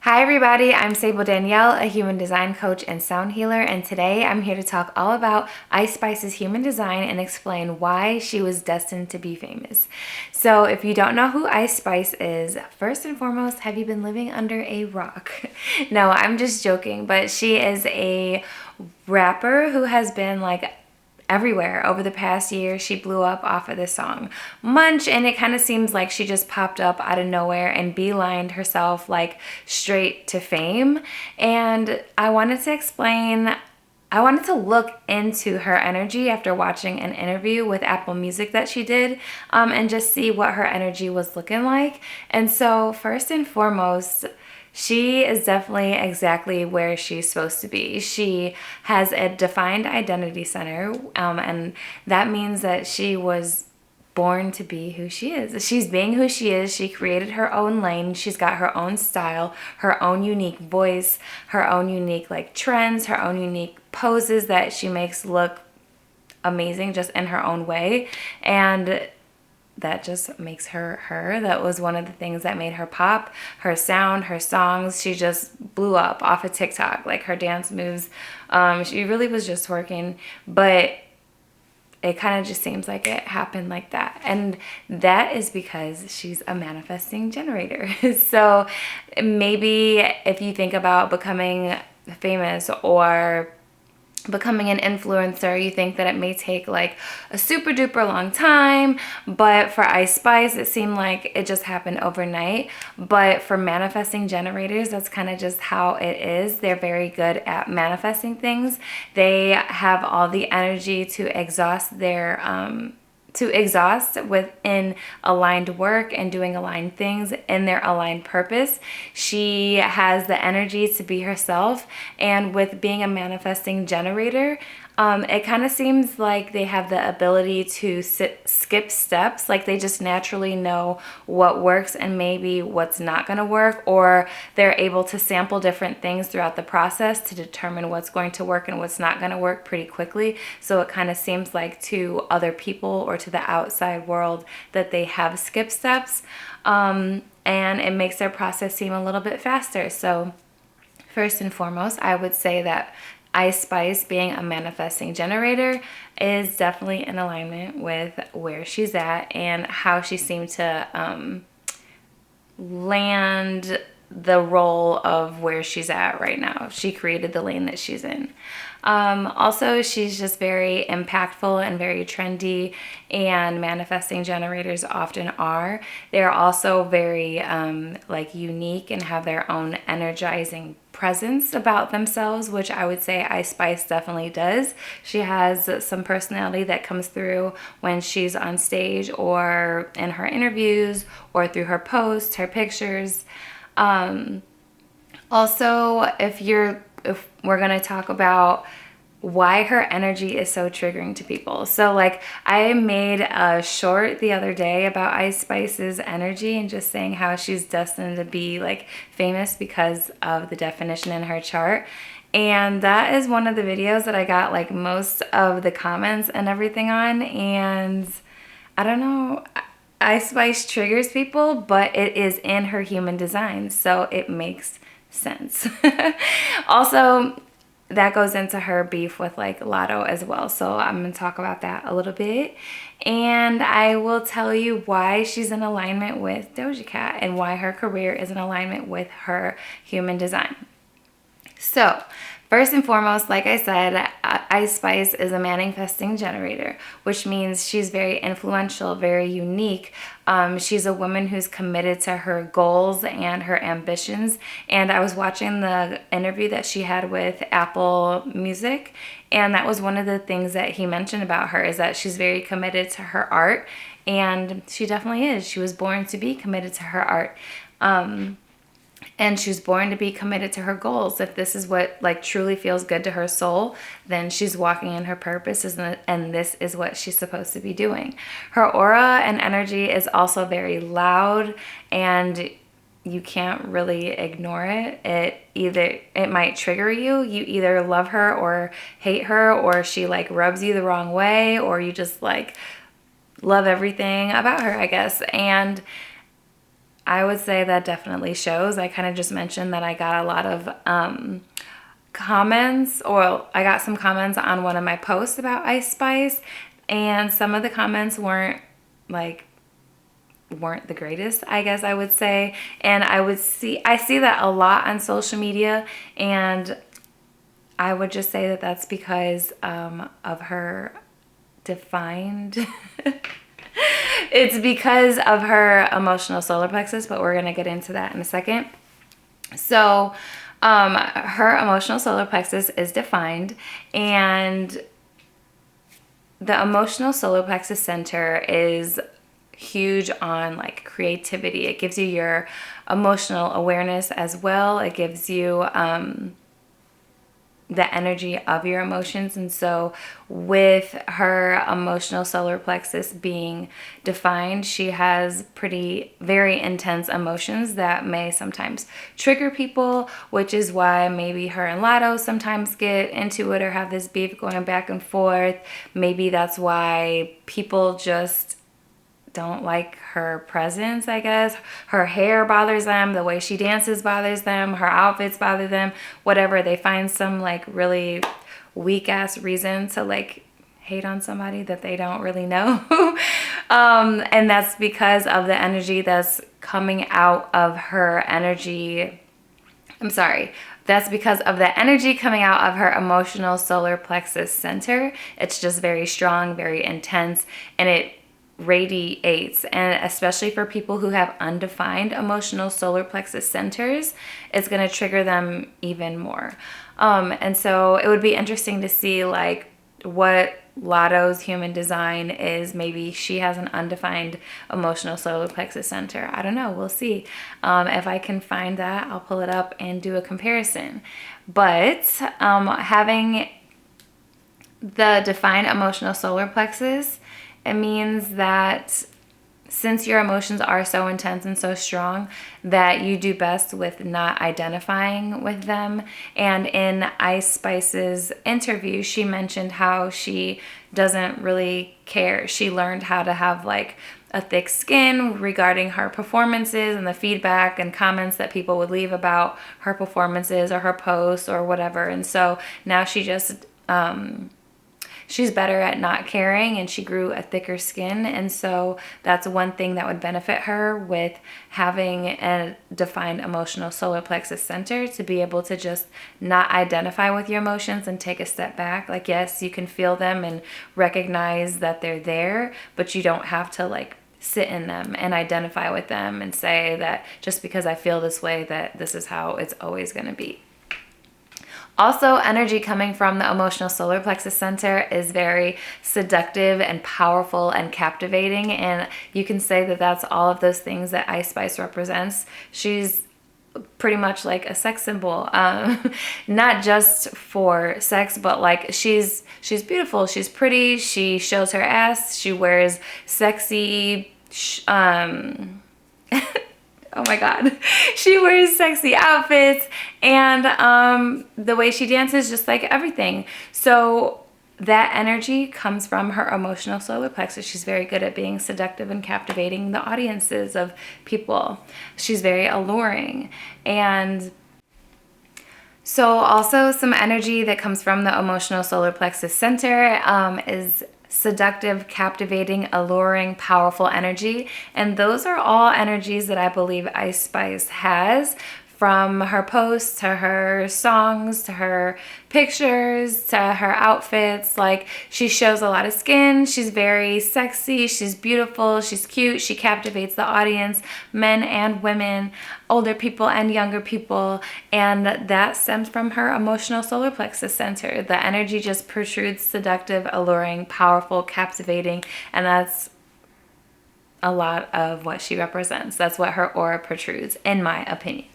Hi everybody, I'm Sable Danielle, a human design coach and sound healer, and today I'm here to talk all about Ice Spice's human design and explain why she was destined to be famous. So if you don't know who Ice Spice is, first and foremost, have you been living under a rock? No, I'm just joking, but she is a rapper who has been everywhere over the past year. She blew up off of this song Munch, and it kind of seems like she just popped up out of nowhere and beelined herself straight to fame. And I wanted to look into her energy after watching an interview with Apple Music that she did, and just see what her energy was looking like. And so first and foremost, she is definitely exactly where she's supposed to be. She has a defined identity center, and that means that she was born to be who she is. She's being who she is. She created her own lane. She's got her own style, her own unique voice, her own unique trends, her own unique poses that she makes look amazing just in her own way. And that just makes her her. That was one of the things that made her pop. Her sound, her songs, she just blew up off of TikTok. Like her dance moves, she really was just working, but it kind of just seems like it happened like that. And that is because she's a manifesting generator. So maybe if you think about becoming famous or becoming an influencer, you think that it may take a super duper long time, but for Ice Spice it seemed like it just happened overnight. But for manifesting generators, that's kind of just how it is. They're very good at manifesting things. They have all the energy to exhaust within aligned work and doing aligned things in their aligned purpose. She has the energy to be herself, and with being a manifesting generator, it kind of seems like they have the ability to skip steps. Like they just naturally know what works and maybe what's not going to work, or they're able to sample different things throughout the process to determine what's going to work and what's not going to work pretty quickly. So it kind of seems like to other people or to the outside world that they have skip steps, and it makes their process seem a little bit faster. So first and foremost, I would say that Ice Spice, being a manifesting generator, is definitely in alignment with where she's at and how she seemed to land the role of where she's at right now. She created the lane that she's in. Also, she's just very impactful and very trendy, and manifesting generators often are. They're also very unique and have their own energizing presence about themselves, which I would say Ice Spice definitely does. She has some personality that comes through when she's on stage or in her interviews or through her posts, her pictures. Also, if we're going to talk about why her energy is so triggering to people. So I made a short the other day about Ice Spice's energy and just saying how she's destined to be famous because of the definition in her chart. And that is one of the videos that I got most of the comments and everything on. And I don't know, Ice Spice triggers people, but it is in her human design, so it makes sense. Also, that goes into her beef with Latto as well, so I'm going to talk about that a little bit. And I will tell you why she's in alignment with Doja Cat and why her career is in alignment with her human design. So first and foremost, like I said, Ice Spice is a manifesting generator, which means she's very influential, very unique. She's a woman who's committed to her goals and her ambitions. And I was watching the interview that she had with Apple Music, and that was one of the things that he mentioned about her, is that she's very committed to her art. And she definitely is. She was born to be committed to her art. And she's born to be committed to her goals. If this is what truly feels good to her soul, then she's walking in her purpose, and this is what she's supposed to be doing. Her aura and energy is also very loud, and you can't really ignore it. It might trigger you. You either love her or hate her, or she rubs you the wrong way, or you just love everything about her, I guess. And I would say that definitely shows. I kind of just mentioned that I got a lot of comments, or I got some comments on one of my posts about Ice Spice, and some of the comments weren't the greatest, I guess I would say. And I see that a lot on social media, and I would just say that that's because of her defined it's because of her emotional solar plexus, but we're going to get into that in a second. So her emotional solar plexus is defined, and the emotional solar plexus center is huge on like creativity. It gives you your emotional awareness as well. It gives you the energy of your emotions. And so with her emotional solar plexus being defined, she has very intense emotions that may sometimes trigger people, which is why maybe her and Latto sometimes get into it or have this beef going back and forth. Maybe that's why people just don't like her presence, I guess. Her hair bothers them, the way she dances bothers them, her outfits bother them, whatever. They find some like really weak ass reason to like hate on somebody that they don't really know. And that's because of the energy that's coming out of her energy. That's because of the energy coming out of her emotional solar plexus center. It's just very strong, very intense, and it radiates. And especially for people who have undefined emotional solar plexus centers, it's going to trigger them even more. And so it would be interesting to see like what Latto's human design is. Maybe she has an undefined emotional solar plexus center. I don't know. We'll see. If I can find that, I'll pull it up and do a comparison. But having the defined emotional solar plexus, it means that since your emotions are so intense and so strong, that you do best with not identifying with them. And in Ice Spice's interview, she mentioned how she doesn't really care. She learned how to have like a thick skin regarding her performances and the feedback and comments that people would leave about her performances or her posts or whatever. And so now she just she's better at not caring, and she grew a thicker skin. And so that's one thing that would benefit her with having a defined emotional solar plexus center, to be able to just not identify with your emotions and take a step back. Like, yes, you can feel them and recognize that they're there, but you don't have to like sit in them and identify with them and say that just because I feel this way, that this is how it's always going to be. Also, energy coming from the emotional solar plexus center is very seductive and powerful and captivating. And you can say that that's all of those things that Ice Spice represents. She's pretty much like a sex symbol, not just for sex, but like she's beautiful, she's pretty, she shows her ass, she wears sexy oh my God. She wears sexy outfits, and the way she dances, just like everything. So that energy comes from her emotional solar plexus. She's very good at being seductive and captivating the audiences of people. She's very alluring. And so also some energy that comes from the emotional solar plexus center is seductive, captivating, alluring, powerful energy. And those are all energies that I believe Ice Spice has, from her posts to her songs to her pictures to her outfits. Like, she shows a lot of skin. She's very sexy. She's beautiful. She's cute. She captivates the audience, men and women, older people and younger people. And that stems from her emotional solar plexus center. The energy just protrudes, seductive, alluring, powerful, captivating. And that's a lot of what she represents. That's what her aura protrudes, in my opinion.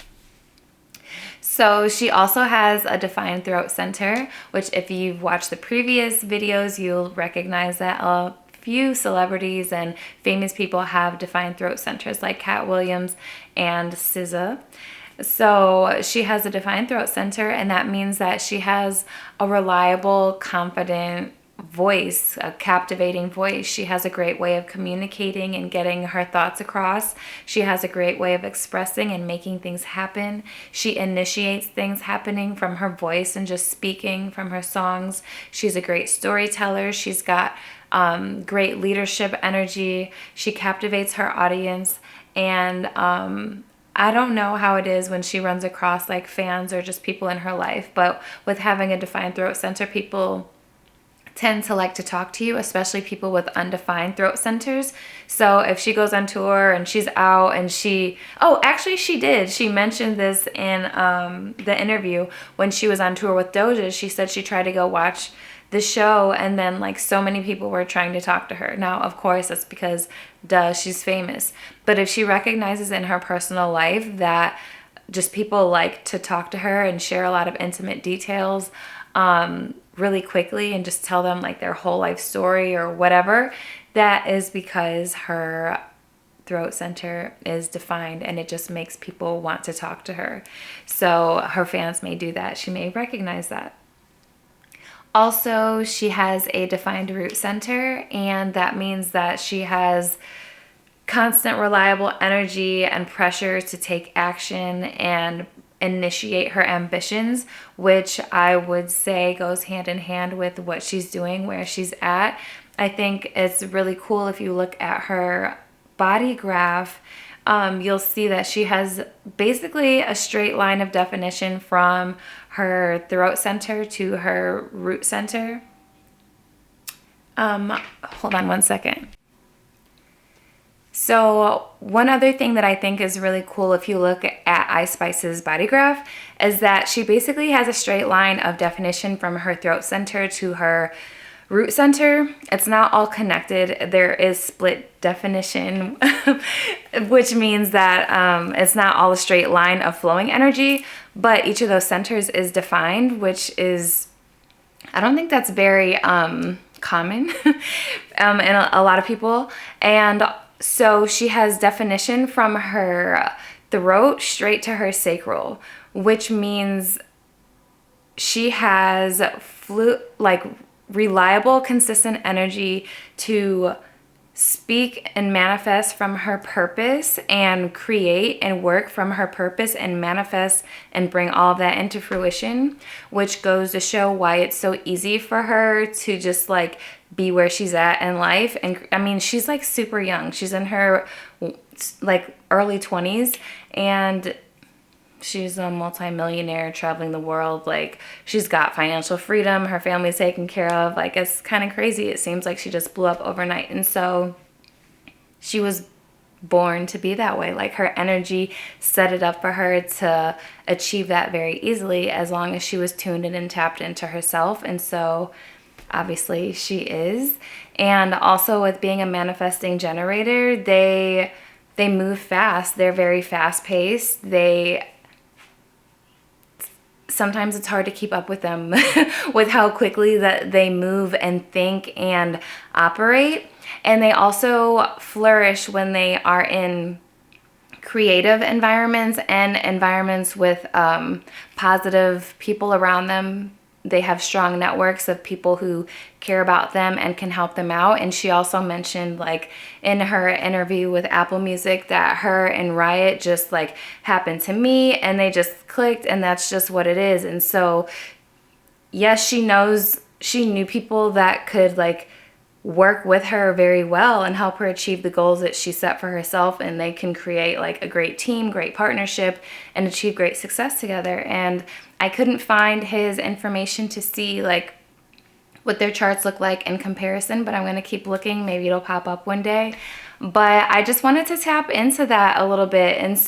So she also has a defined throat center, which if you've watched the previous videos, you'll recognize that a few celebrities and famous people have defined throat centers, like Cat Williams and SZA. So she has a defined throat center, and that means that she has a reliable, confident voice, a captivating voice. She has a great way of communicating and getting her thoughts across. She has a great way of expressing and making things happen. She initiates things happening from her voice and just speaking from her songs. She's a great storyteller. She's got great leadership energy. She captivates her audience. And I don't know how it is when she runs across like fans or just people in her life, but with having a defined throat center, people tend to like to talk to you, especially people with undefined throat centers. So if she goes on tour and she's out and she mentioned this in the interview when she was on tour with Doja. She said she tried to go watch the show and then like so many people were trying to talk to her. Now, of course, that's because she's famous. But if she recognizes in her personal life that just people like to talk to her and share a lot of intimate details, really quickly and just tell them like their whole life story or whatever, that is because her throat center is defined and it just makes people want to talk to her. So her fans may do that. She may recognize that. Also, she has a defined root center, and that means that she has constant, reliable energy and pressure to take action and initiate her ambitions, which I would say goes hand in hand with what she's doing, where she's at. I think it's really cool if you look at her body graph. You'll see that she has basically a straight line of definition from her throat center to her root center. Hold on one second. So one other thing that I think is really cool if you look at Ice Spice's body graph is that she basically has a straight line of definition from her throat center to her root center. It's not all connected. There is split definition, which means that it's not all a straight line of flowing energy, but each of those centers is defined, which is, I don't think that's very common in a lot of people. And so she has definition from her throat straight to her sacral, which means she has reliable, consistent energy to speak and manifest from her purpose and create and work from her purpose and manifest and bring all of that into fruition, which goes to show why it's so easy for her to just like be where she's at in life. And I mean, she's like super young. She's in her like early 20s and she's a multimillionaire traveling the world. Like, she's got financial freedom. Her family's taken care of. Like, it's kind of crazy. It seems like she just blew up overnight. And so she was born to be that way. Like, her energy set it up for her to achieve that very easily as long as she was tuned in and tapped into herself. And so obviously she is. And also with being a manifesting generator, they move fast. They're very fast paced. Sometimes it's hard to keep up with them with how quickly that they move and think and operate. And they also flourish when they are in creative environments and environments with positive people around them. They have strong networks of people who care about them and can help them out. And she also mentioned, like, in her interview with Apple Music, that her and Riot just like happened to meet and they just clicked, and that's just what it is. And so yes, she knew people that could like work with her very well and help her achieve the goals that she set for herself, and they can create like a great team, great partnership, and achieve great success together. And I couldn't find his information to see like what their charts look like in comparison, but I'm going to keep looking. Maybe it'll pop up one day. But I just wanted to tap into that a little bit and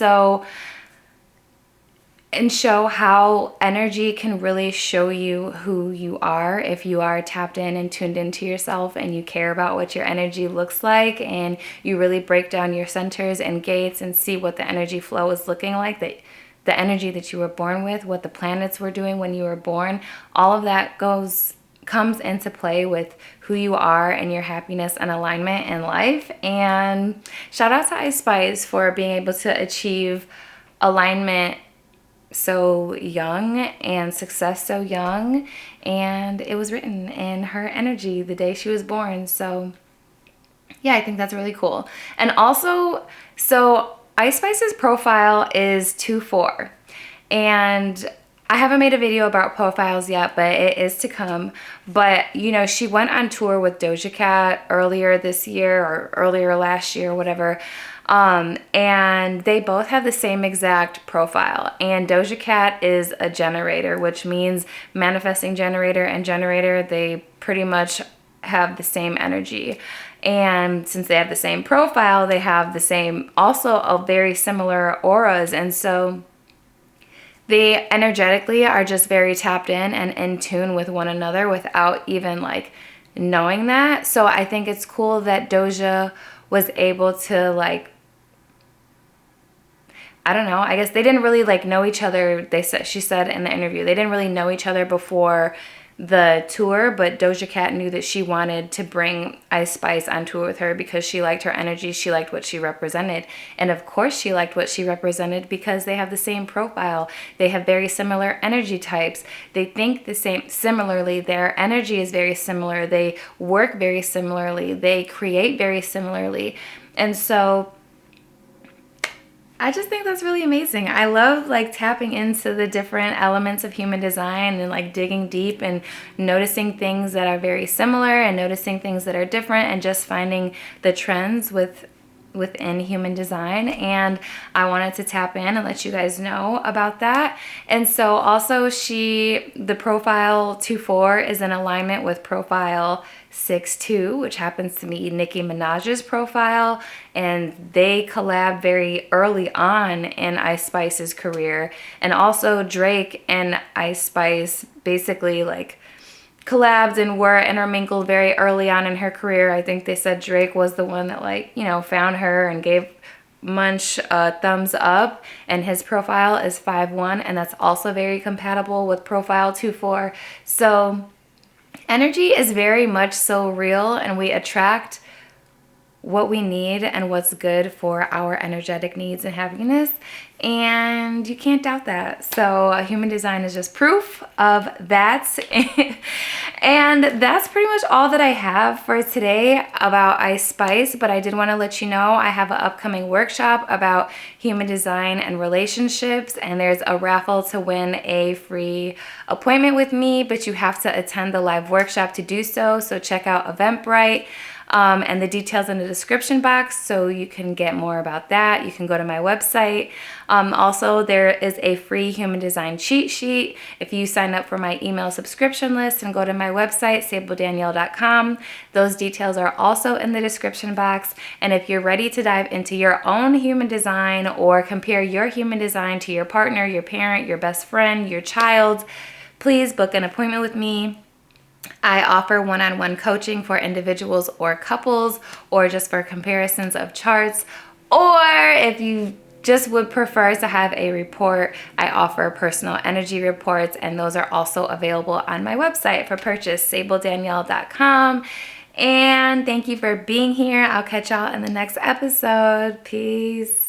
show how energy can really show you who you are if you are tapped in and tuned into yourself and you care about what your energy looks like, and you really break down your centers and gates and see what the energy flow is looking like, that the energy that you were born with, what the planets were doing when you were born. All of that comes into play with who you are and your happiness and alignment in life. And shout out to Ice Spice for being able to achieve alignment so young and success so young, and it was written in her energy the day she was born. So yeah, I think that's really cool. And also, so Ice Spice's profile is 2-4, and I haven't made a video about profiles yet, but it is to come. But you know, she went on tour with Doja Cat earlier this year or earlier last year, whatever. And they both have the same exact profile. And Doja Cat is a generator, which means manifesting generator and generator, they pretty much have the same energy. And since they have the same profile, they have the same, also a very similar auras. And so they energetically are just very tapped in and in tune with one another without even like knowing that. So I think it's cool that Doja was able to like, I don't know, I guess they didn't really like know each other. She said in the interview, they didn't really know each other before the tour, but Doja Cat knew that she wanted to bring Ice Spice on tour with her because she liked her energy, she liked what she represented. And of course she liked what she represented because they have the same profile. They have very similar energy types. They think the same similarly. Their energy is very similar. They work very similarly. They create very similarly. And so I just think that's really amazing. I love like tapping into the different elements of human design and like digging deep and noticing things that are very similar and noticing things that are different and just finding the trends within human design. And I wanted to tap in and let you guys know about that. And so also the profile 2-4 is in alignment with profile 6-2, which happens to be Nicki Minaj's profile, and they collab very early on in Ice Spice's career. And also Drake and Ice Spice basically like collabed and were intermingled very early on in her career. I think they said Drake was the one that like, you know, found her and gave Munch a thumbs up, and his profile is 5-1, and that's also very compatible with profile 2-4. So energy is very much so real, and we attract what we need and what's good for our energetic needs and happiness, and you can't doubt that. So human design is just proof of that. And that's pretty much all that I have for today about Ice Spice, but I did want to let you know I have an upcoming workshop about human design and relationships, and there's a raffle to win a free appointment with me, but you have to attend the live workshop to do so. So check out Eventbrite. And the details in the description box so you can get more about that. You can go to my website. Also, there is a free human design cheat sheet if you sign up for my email subscription list and go to my website, sabledanielle.com. Those details are also in the description box. And if you're ready to dive into your own human design or compare your human design to your partner, your parent, your best friend, your child, please book an appointment with me. I offer one-on-one coaching for individuals or couples, or just for comparisons of charts. Or if you just would prefer to have a report, I offer personal energy reports, and those are also available on my website for purchase, sabledanielle.com. And thank you for being here. I'll catch y'all in the next episode. Peace.